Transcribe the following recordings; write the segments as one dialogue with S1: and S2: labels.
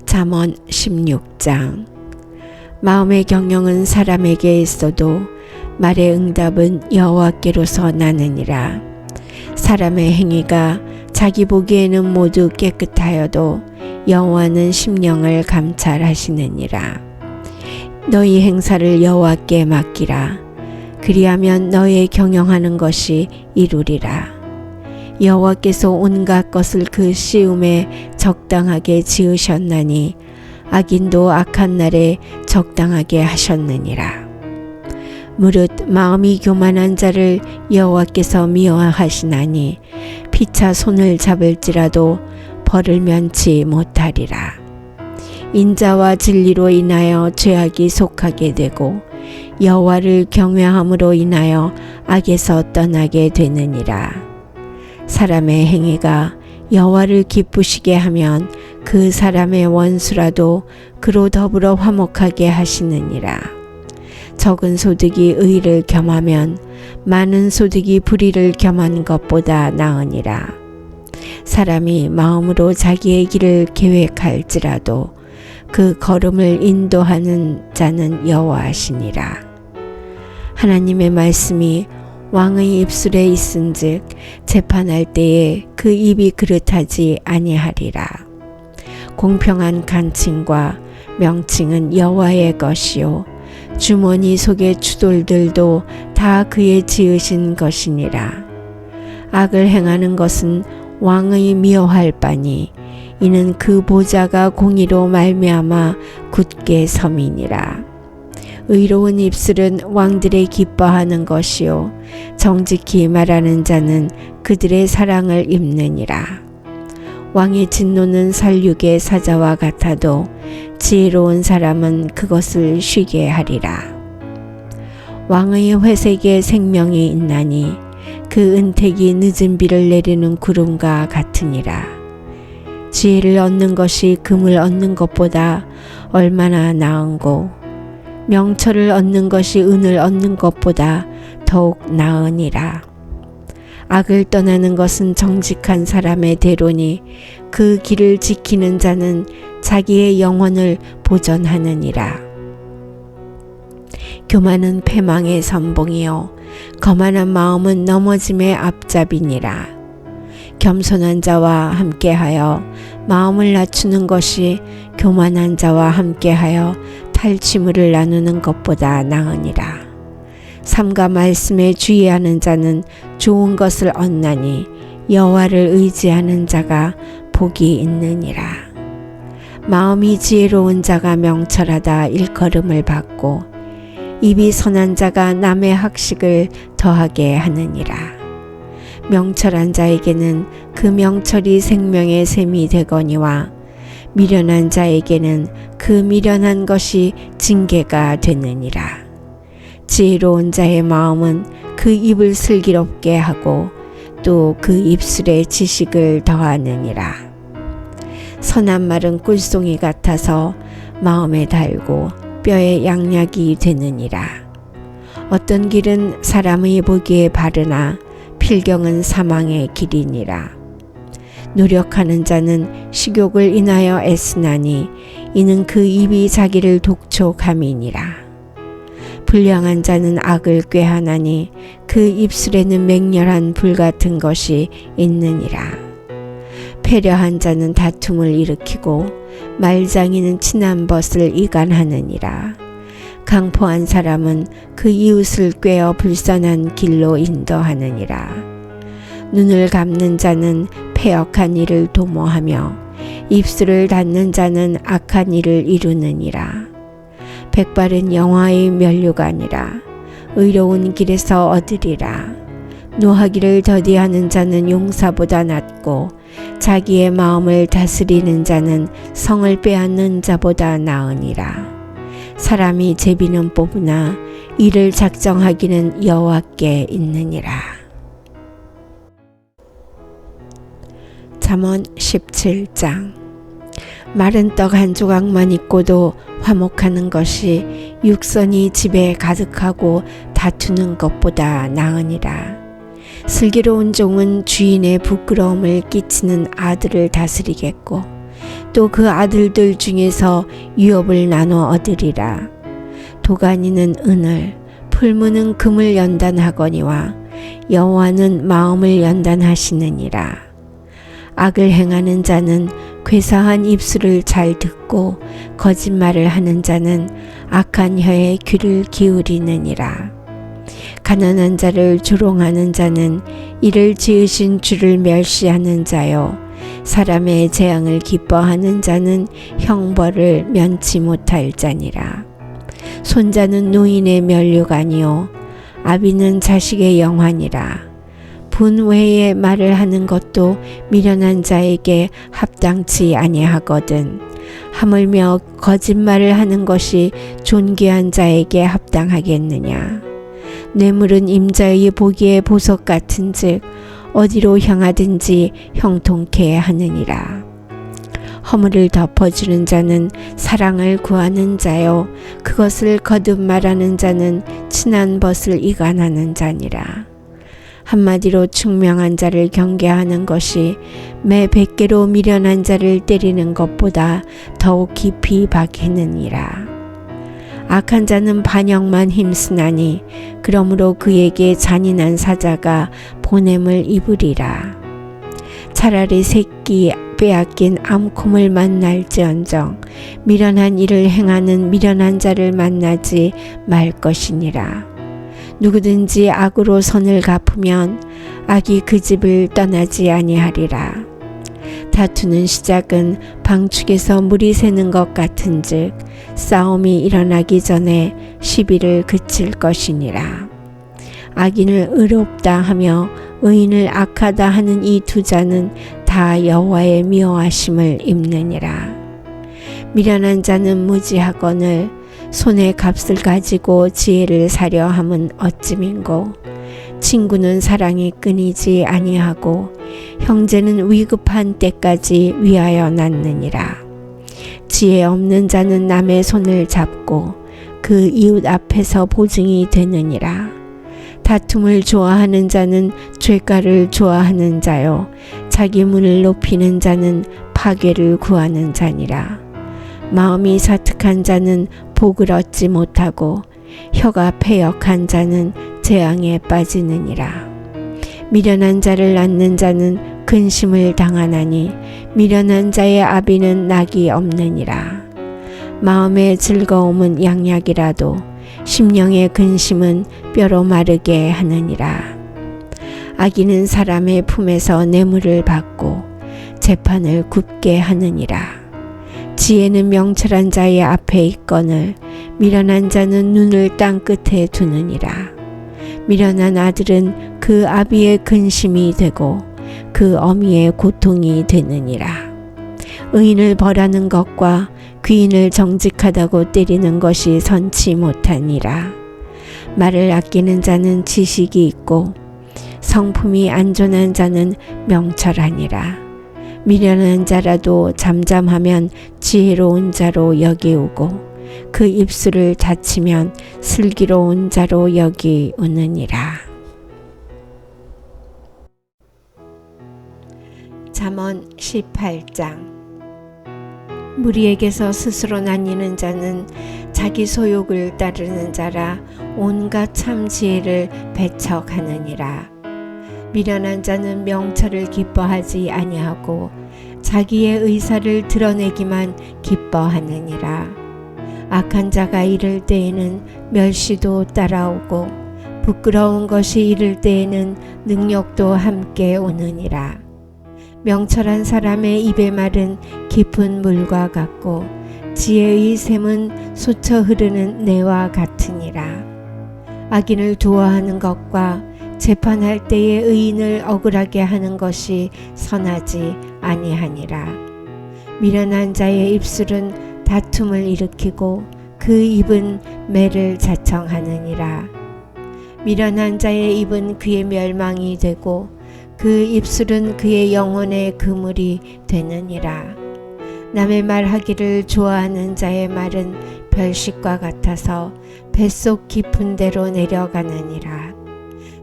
S1: 잠언 16장. 마음의 경영은 사람에게 있어도 말의 응답은 여호와께로서 나느니라. 사람의 행위가 자기 보기에는 모두 깨끗하여도 여호와는 심령을 감찰하시느니라. 너희 행사를 여호와께 맡기라. 그리하면 너의 경영하는 것이 이루리라. 여호와께서 온갖 것을 그 시음에 적당하게 지으셨나니 악인도 악한 날에 적당하게 하셨느니라. 무릇 마음이 교만한 자를 여호와께서 미워하시나니 피차 손을 잡을지라도 벌을 면치 못하리라. 인자와 진리로 인하여 죄악이 속하게 되고 여호와를 경외함으로 인하여 악에서 떠나게 되느니라. 사람의 행위가 여호와를 기쁘시게 하면 그 사람의 원수라도 그로 더불어 화목하게 하시느니라. 적은 소득이 의를 겸하면 많은 소득이 불의를 겸한 것보다 나으니라. 사람이 마음으로 자기의 길을 계획할지라도 그 걸음을 인도하는 자는 여호와시니라. 하나님의 말씀이 왕의 입술에 있은즉 재판할 때에 그 입이 그릇하지 아니하리라. 공평한 간칭과 명칭은 여호와의 것이요 주머니 속의 추돌들도 다 그의 지으신 것이니라. 악을 행하는 것은 왕의 미워할 바니 이는 그 보좌가 공의로 말미암아 굳게 섬이니라. 의로운 입술은 왕들의 기뻐하는 것이요 정직히 말하는 자는 그들의 사랑을 입느니라. 왕의 진노는 살육의 사자와 같아도 지혜로운 사람은 그것을 쉬게 하리라. 왕의 회색에 생명이 있나니 그 은택이 늦은 비를 내리는 구름과 같으니라. 지혜를 얻는 것이 금을 얻는 것보다 얼마나 나은고 명철을 얻는 것이 은을 얻는 것보다 더욱 나으니라. 악을 떠나는 것은 정직한 사람의 대로니 그 길을 지키는 자는 자기의 영혼을 보전하느니라. 교만은 패망의 선봉이요 거만한 마음은 넘어짐의 앞잡이니라. 겸손한 자와 함께하여 마음을 낮추는 것이 교만한 자와 함께하여 탈취물을 나누는 것보다 나으니라. 삼가 말씀에 주의하는 자는 좋은 것을 얻나니 여호와를 의지하는 자가 복이 있느니라. 마음이 지혜로운 자가 명철하다 일컬음을 받고 입이 선한 자가 남의 학식을 더하게 하느니라. 명철한 자에게는 그 명철이 생명의 샘이 되거니와 미련한 자에게는 그 미련한 것이 징계가 되느니라. 지혜로운 자의 마음은 그 입을 슬기롭게 하고 또 그 입술에 지식을 더하느니라. 선한 말은 꿀송이 같아서 마음에 달고 뼈에 양약이 되느니라. 어떤 길은 사람의 보기에 바르나 필경은 사망의 길이니라. 노력하는 자는 식욕을 인하여 애쓰나니 이는 그 입이 자기를 독촉함이니라. 불량한 자는 악을 꾀하나니 그 입술에는 맹렬한 불 같은 것이 있느니라. 패려한 자는 다툼을 일으키고 말장이는 친한 벗을 이간하느니라. 강포한 사람은 그 이웃을 꾀어 불선한 길로 인도하느니라. 눈을 감는 자는 패역한 일을 도모하며 입술을 닫는 자는 악한 일을 이루느니라. 백발은 영화의 면류관이라. 의로운 길에서 얻으리라. 노하기를 더디하는 자는 용사보다 낫고 자기의 마음을 다스리는 자는 성을 빼앗는 자보다 나으니라. 사람이 제비는 뽑으나 이를 작정하기는 여호와께 있느니라. 잠언 17장. 마른 떡 한 조각만 있고도 화목하는 것이 육선이 집에 가득하고 다투는 것보다 나으니라. 슬기로운 종은 주인의 부끄러움을 끼치는 아들을 다스리겠고 또 그 아들들 중에서 유업을 나눠 얻으리라. 도가니는 은을, 풀무는 금을 연단하거니와 여호와는 마음을 연단하시느니라. 악을 행하는 자는 괴사한 입술을 잘 듣고 거짓말을 하는 자는 악한 혀에 귀를 기울이느니라. 가난한 자를 조롱하는 자는 이를 지으신 주를 멸시하는 자요, 사람의 재앙을 기뻐하는 자는 형벌을 면치 못할 자니라. 손자는 노인의 면류관이요 아비는 자식의 영환이라. 분외에 말을 하는 것도 미련한 자에게 합당치 아니하거든 하물며 거짓말을 하는 것이 존귀한 자에게 합당하겠느냐. 뇌물은 임자의 보기에 보석 같은즉 어디로 향하든지 형통케 하느니라. 허물을 덮어주는 자는 사랑을 구하는 자요 그것을 거듭 말하는 자는 친한 벗을 이간하는 자니라. 한마디로 충명한 자를 경계하는 것이 매 100개로 미련한 자를 때리는 것보다 더욱 깊이 박히느니라. 악한 자는 반역만 힘쓰나니 그러므로 그에게 잔인한 사자가 보냄을 입으리라. 차라리 새끼 빼앗긴 암콤을 만날지언정 미련한 일을 행하는 미련한 자를 만나지 말 것이니라. 누구든지 악으로 선을 갚으면 악이 그 집을 떠나지 아니하리라. 다투는 시작은 방축에서 물이 새는 것 같은즉 싸움이 일어나기 전에 시비를 그칠 것이니라. 악인을 의롭다 하며 의인을 악하다 하는 이 두 자는 다 여호와의 미워하심을 입느니라. 미련한 자는 무지하거늘 손에 값을 가지고 지혜를 사려 함은 어찌민고. 친구는 사랑이 끊이지 아니하고 형제는 위급한 때까지 위하여 낳느니라. 지혜 없는 자는 남의 손을 잡고 그 이웃 앞에서 보증이 되느니라. 다툼을 좋아하는 자는 죄가를 좋아하는 자요 자기 문을 높이는 자는 파괴를 구하는 자니라. 마음이 사특한 자는 복을 얻지 못하고 혀가 패역한 자는 재앙에 빠지느니라. 미련한 자를 낳는 자는 근심을 당하나니 미련한 자의 아비는 낙이 없느니라. 마음의 즐거움은 양약이라도 심령의 근심은 뼈로 마르게 하느니라. 악인은 사람의 품에서 뇌물을 받고 재판을 굽게 하느니라. 지혜는 명철한 자의 앞에 있거늘 미련한 자는 눈을 땅 끝에 두느니라. 미련한 아들은 그 아비의 근심이 되고 그 어미의 고통이 되느니라. 의인을 벌하는 것과 귀인을 정직하다고 때리는 것이 선치 못하니라. 말을 아끼는 자는 지식이 있고 성품이 안전한 자는 명철하니라. 미련한 자라도 잠잠하면 지혜로운 자로 여기우고 그 입술을 닫히면 슬기로운 자로 여기우느니라. 잠언 18장. 무리에게서 스스로 나뉘는 자는 자기 소욕을 따르는 자라 온갖 참 지혜를 배척하느니라. 미련한 자는 명철을 기뻐하지 아니하고 자기의 의사를 드러내기만 기뻐하느니라. 악한 자가 이를 때에는 멸시도 따라오고 부끄러운 것이 이를 때에는 능욕도 함께 오느니라. 명철한 사람의 입의 말은 깊은 물과 같고 지혜의 샘은 솟아 흐르는 내와 같으니라. 악인을 도와하는 것과 재판할 때에 의인을 억울하게 하는 것이 선하지 아니하니라. 미련한 자의 입술은 다툼을 일으키고 그 입은 매를 자청하느니라. 미련한 자의 입은 그의 멸망이 되고 그 입술은 그의 영혼의 그물이 되느니라. 남의 말하기를 좋아하는 자의 말은 별식과 같아서 뱃속 깊은 데로 내려가느니라.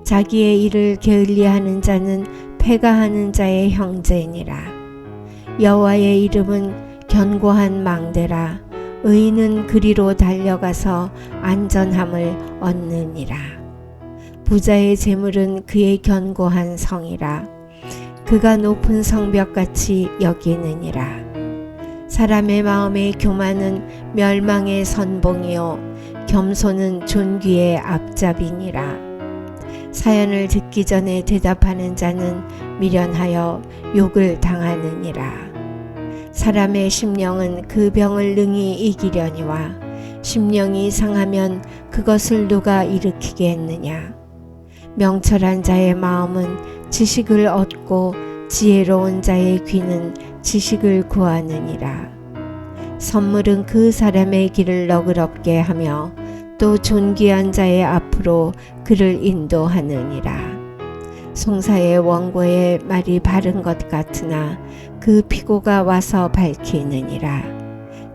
S1: 자기의 일을 게을리하는 자는 패가하는 자의 형제니라. 여호와의 이름은 견고한 망대라. 의인은 그리로 달려가서 안전함을 얻느니라. 부자의 재물은 그의 견고한 성이라. 그가 높은 성벽같이 여기느니라. 사람의 마음의 교만은 멸망의 선봉이요 겸손은 존귀의 앞잡이니라. 사연을 듣기 전에 대답하는 자는 미련하여 욕을 당하느니라. 사람의 심령은 그 병을 능히 이기려니와 심령이 상하면 그것을 누가 일으키겠느냐. 명철한 자의 마음은 지식을 얻고 지혜로운 자의 귀는 지식을 구하느니라. 선물은 그 사람의 길을 너그럽게 하며 또 존귀한 자의 앞으로 그를 인도하느니라. 송사의 원고의 말이 바른 것 같으나 그 피고가 와서 밝히느니라.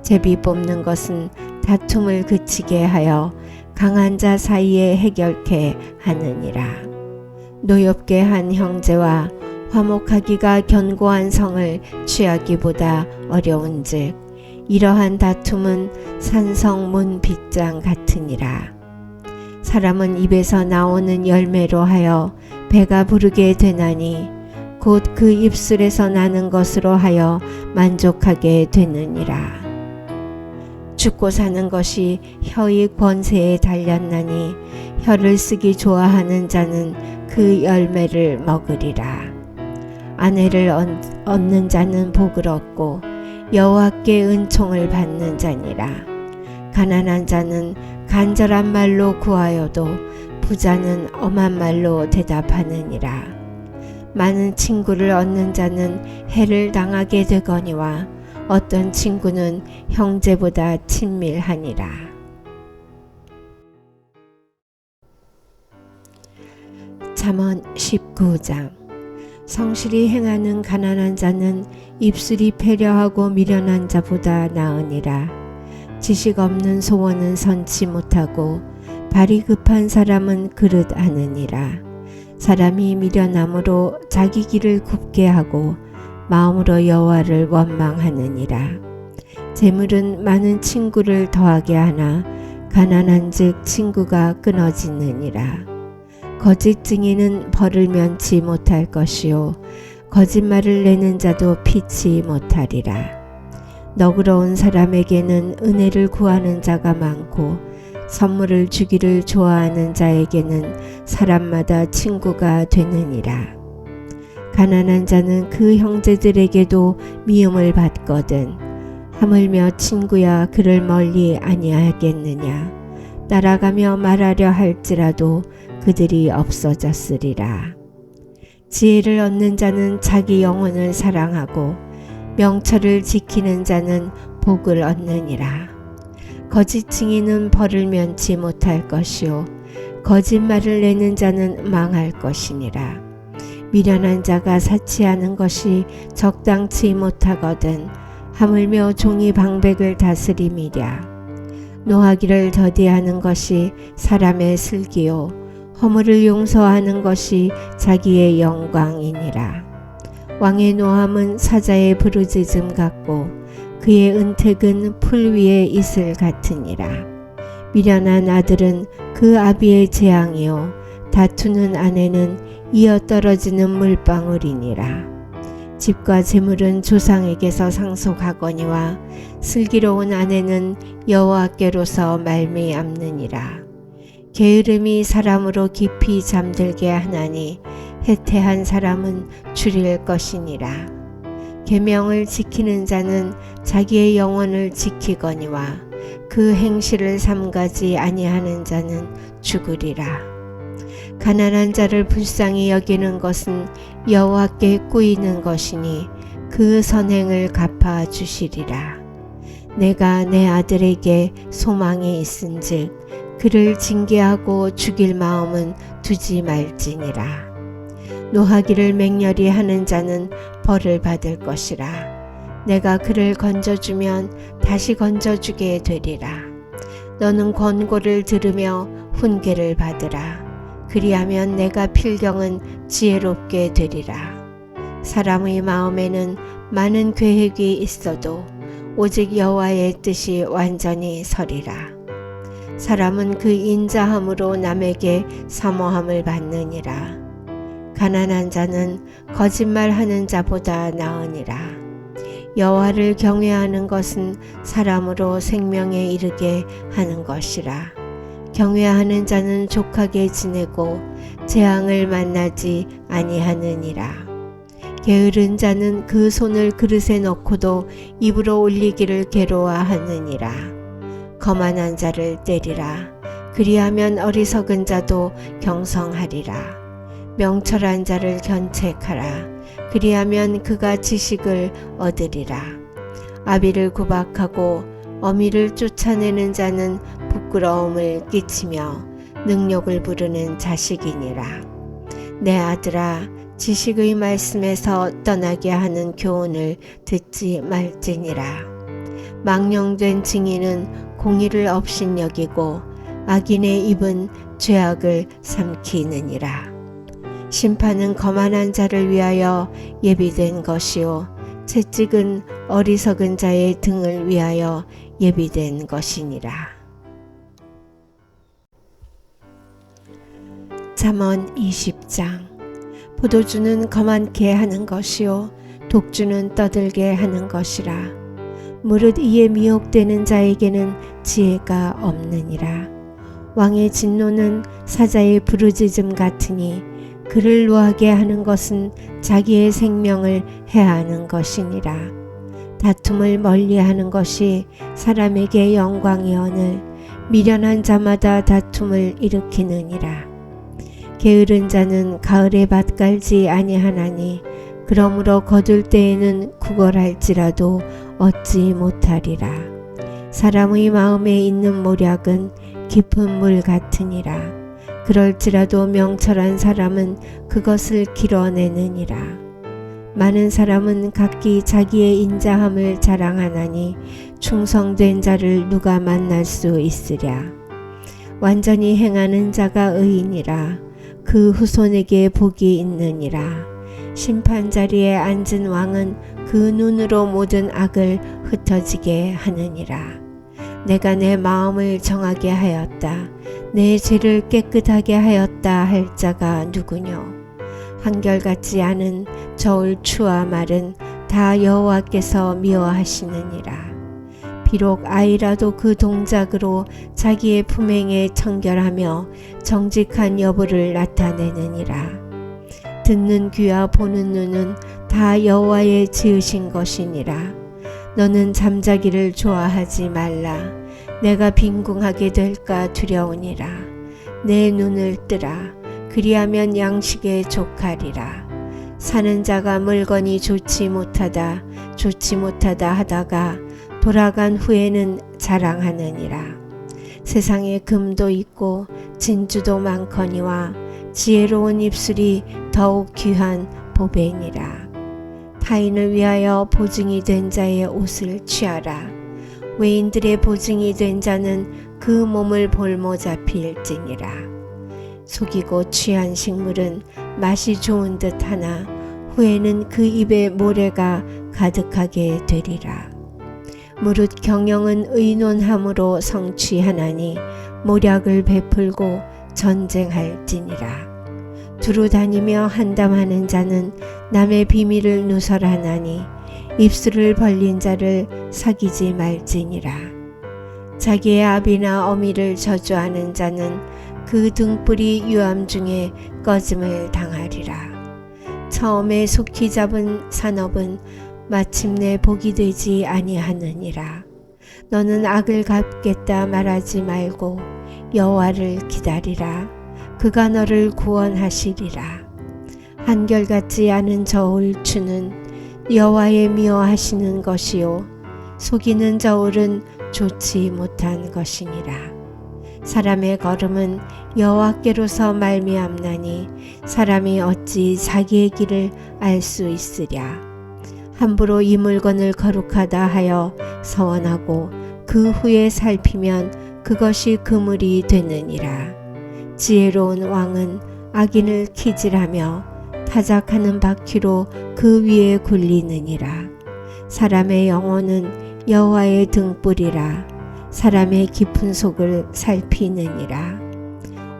S1: 제비 뽑는 것은 다툼을 그치게 하여 강한 자 사이에 해결케 하느니라. 노엽게 한 형제와 화목하기가 견고한 성을 취하기보다 어려운즉 이러한 다툼은 산성문 빗장 같으니라. 사람은 입에서 나오는 열매로 하여 배가 부르게 되나니 곧 그 입술에서 나는 것으로 하여 만족하게 되느니라. 죽고 사는 것이 혀의 권세에 달렸나니 혀를 쓰기 좋아하는 자는 그 열매를 먹으리라. 아내를 얻는 자는 복을 얻고 여호와께 은총을 받는 자니라. 가난한 자는 간절한 말로 구하여도 부자는 엄한 말로 대답하느니라. 많은 친구를 얻는 자는 해를 당하게 되거니와 어떤 친구는 형제보다 친밀하니라. 잠언 19장. 성실히 행하는 가난한 자는 입술이 패려하고 미련한 자보다 나으니라. 지식 없는 소원은 선치 못하고 발이 급한 사람은 그릇 하느니라. 사람이 미련함으로 자기 길을 굽게 하고 마음으로 여호와를 원망하느니라. 재물은 많은 친구를 더하게 하나 가난한즉 친구가 끊어지느니라. 거짓 증인은 벌을 면치 못할 것이요 거짓말을 내는 자도 피치 못하리라. 너그러운 사람에게는 은혜를 구하는 자가 많고 선물을 주기를 좋아하는 자에게는 사람마다 친구가 되느니라. 가난한 자는 그 형제들에게도 미움을 받거든 하물며 친구야 그를 멀리 아니하겠느냐. 따라가며 말하려 할지라도 그들이 없어졌으리라. 지혜를 얻는 자는 자기 영혼을 사랑하고 명철을 지키는 자는 복을 얻느니라. 거짓 증인은 벌을 면치 못할 것이요 거짓말을 내는 자는 망할 것이니라. 미련한 자가 사치하는 것이 적당치 못하거든 하물며 종이 방백을 다스림이랴. 노하기를 더디하는 것이 사람의 슬기요 허물을 용서하는 것이 자기의 영광이니라. 왕의 노함은 사자의 부르짖음 같고 그의 은택은 풀 위의 이슬 같으니라. 미련한 아들은 그 아비의 재앙이요 다투는 아내는 이어떨어지는 물방울이니라. 집과 재물은 조상에게서 상속하거니와 슬기로운 아내는 여호와께로서 말미암느니라. 게으름이 사람으로 깊이 잠들게 하나니 해태한 사람은 줄일 것이니라. 계명을 지키는 자는 자기의 영혼을 지키거니와 그 행실을 삼가지 아니하는 자는 죽으리라. 가난한 자를 불쌍히 여기는 것은 여호와께 꾸이는 것이니 그 선행을 갚아 주시리라. 내가 내 아들에게 소망이 있은즉 그를 징계하고 죽일 마음은 두지 말지니라. 노하기를 맹렬히 하는 자는 벌을 받을 것이라. 내가 그를 건져주면 다시 건져주게 되리라. 너는 권고를 들으며 훈계를 받으라. 그리하면 내가 필경은 지혜롭게 되리라. 사람의 마음에는 많은 계획이 있어도 오직 여호와의 뜻이 완전히 서리라. 사람은 그 인자함으로 남에게 사모함을 받느니라. 가난한 자는 거짓말하는 자보다 나으니라. 여호와를 경외하는 것은 사람으로 생명에 이르게 하는 것이라. 경외하는 자는 족하게 지내고 재앙을 만나지 아니하느니라. 게으른 자는 그 손을 그릇에 넣고도 입으로 올리기를 괴로워하느니라. 거만한 자를 때리라. 그리하면 어리석은 자도 경성하리라. 명철한 자를 견책하라. 그리하면 그가 지식을 얻으리라. 아비를 구박하고 어미를 쫓아내는 자는 부끄러움을 끼치며 능욕을 부르는 자식이니라. 내 아들아, 지식의 말씀에서 떠나게 하는 교훈을 듣지 말지니라. 망령된 증인은 공의를 업신여기고 악인의 입은 죄악을 삼키느니라. 심판은 거만한 자를 위하여 예비된 것이요 채찍은 어리석은 자의 등을 위하여 예비된 것이니라. 잠언 20장. 포도주는 거만케 하는 것이요 독주는 떠들게 하는 것이라. 무릇 이에 미혹되는 자에게는 지혜가 없느니라. 왕의 진노는 사자의 부르짖음 같으니 그를 노하게 하는 것은 자기의 생명을 해하는 것이니라. 다툼을 멀리하는 것이 사람에게 영광이오늘 미련한 자마다 다툼을 일으키느니라. 게으른 자는 가을에 밭 갈지 아니하나니 그러므로 거둘 때에는 구걸할지라도 얻지 못하리라. 사람의 마음에 있는 모략은 깊은 물 같으니라. 그럴지라도 명철한 사람은 그것을 길어내느니라. 많은 사람은 각기 자기의 인자함을 자랑하나니 충성된 자를 누가 만날 수 있으랴. 완전히 행하는 자가 의인이라. 그 후손에게 복이 있느니라. 심판자리에 앉은 왕은 그 눈으로 모든 악을 흩어지게 하느니라. 내가 내 마음을 정하게 하였다. 내 죄를 깨끗하게 하였다 할 자가 누구뇨? 한결같지 않은 저울 추와 말은 다 여호와께서 미워하시느니라. 비록 아이라도 그 동작으로 자기의 품행에 청결하며 정직한 여부를 나타내느니라. 듣는 귀와 보는 눈은 다 여호와의 지으신 것이니라. 너는 잠자기를 좋아하지 말라. 내가 빈궁하게 될까 두려우니라. 내 눈을 뜨라. 그리하면 양식에 족하리라. 사는 자가 물건이 좋지 못하다 하다가 돌아간 후에는 자랑하느니라. 세상에 금도 있고 진주도 많거니와 지혜로운 입술이 더욱 귀한 보배니라. 타인을 위하여 보증이 된 자의 옷을 취하라. 외인들의 보증이 된 자는 그 몸을 볼모 잡힐지니라. 속이고 취한 식물은 맛이 좋은 듯 하나 후에는 그 입에 모래가 가득하게 되리라. 무릇 경영은 의논함으로 성취하나니 모략을 베풀고 전쟁할지니라. 두루 다니며 한담하는 자는 남의 비밀을 누설하나니 입술을 벌린 자를 사귀지 말지니라. 자기의 아비나 어미를 저주하는 자는 그 등불이 유암 중에 꺼짐을 당하리라. 처음에 속히 잡은 산업은 마침내 복이 되지 아니하느니라. 너는 악을 갚겠다 말하지 말고 여호와를 기다리라. 그가 너를 구원하시리라. 한결같지 않은 저울 추는 여호와의 미워하시는 것이요 속이는 저울은 좋지 못한 것이니라. 사람의 걸음은 여호와께로서 말미암나니 사람이 어찌 자기의 길을 알 수 있으랴. 함부로 이 물건을 거룩하다 하여 서원하고 그 후에 살피면 그것이 그물이 되느니라. 지혜로운 왕은 악인을 키질하며 타작하는 바퀴로 그 위에 굴리느니라. 사람의 영혼은 여호와의 등불이라 사람의 깊은 속을 살피느니라.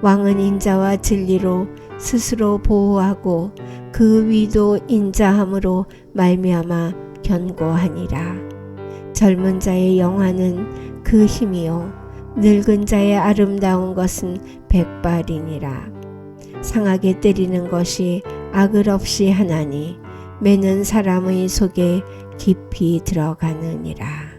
S1: 왕은 인자와 진리로 스스로 보호하고 그 위도 인자함으로 말미암아 견고하니라. 젊은 자의 영화는 그 힘이요 늙은 자의 아름다운 것은 백발이니라. 상하게 때리는 것이 악을 없이 하나니 매는 사람의 속에 깊이 들어가느니라.